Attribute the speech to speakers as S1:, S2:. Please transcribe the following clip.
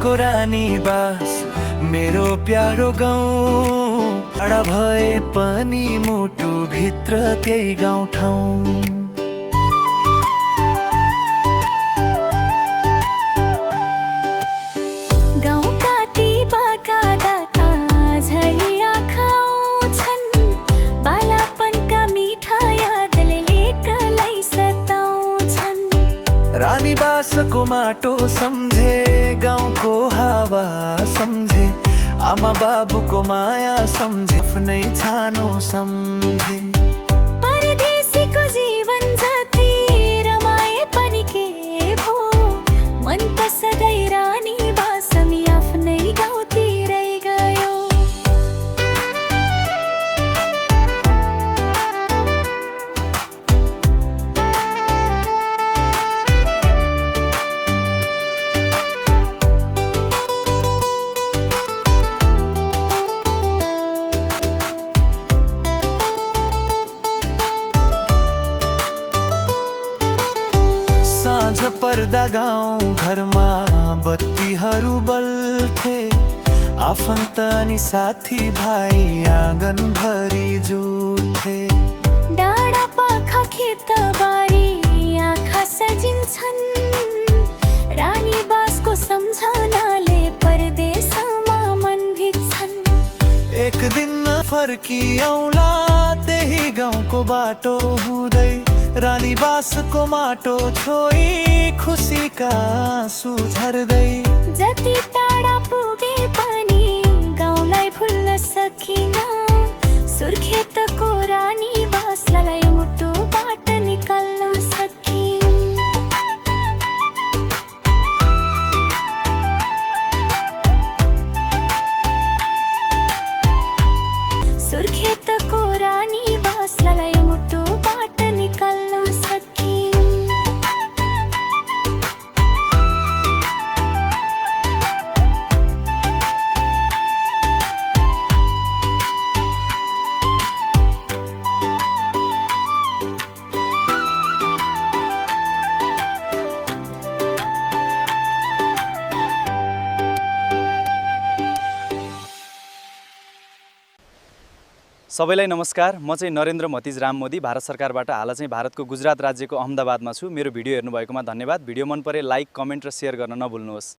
S1: को रानी बास मेरो प्यारो गाउँ। टाढा भए पनि मुटु भित्र त्यही गाउँ ठाउँ। रानी बासको माटो सम्झे, गाउँको हावा सम्झे, आमा बाबुको माया सम्झे, आफ्नै छानो सम्झे।
S2: परदेशीको जीवन जति रमाए पनि के भो, मन त सधैँ रानी बासमी आफ्नै गाउँतिरै गयो।
S1: साँझ पर्दा गाउँ घरमा बत्तीहरू बल्थे, आफन्त अनि साथी भाइ आँगनभरि जुट्थे।
S2: डाँडा पाखा खेतबारी आँखा सजिन्छन्, रानी बासको सम्झनाले परदेशमा मन भिज्छन्।
S1: एक दिन फर्किऔला त्यही गाउँको बाटो हुँदै, रानी बासको माटो छोई खुसीका आँसु झर्दै।
S2: जति टाढा पुगे पनि गाउँलाई भुल्न सकिन, सुर्खेतको रानी बासलाई मुटुबाट निकाल्न सकिन। सुर्खेतको रानी बासलाई मुटुबाट निकाल्न सकिन।
S3: सबैलाई नमस्कार। म चाहिँ नरेन्द्र मतिज राम मोदी, भारत सरकारबाट। हाल चाहिँ भारतको गुजरात राज्यको अहमदाबादमा छु। मेरो भिडियो हेर्नुभएकोमा धन्यवाद। भिडियो मन परे लाइक, कमेन्ट र सेयर गर्न नभुल्नुहोस्।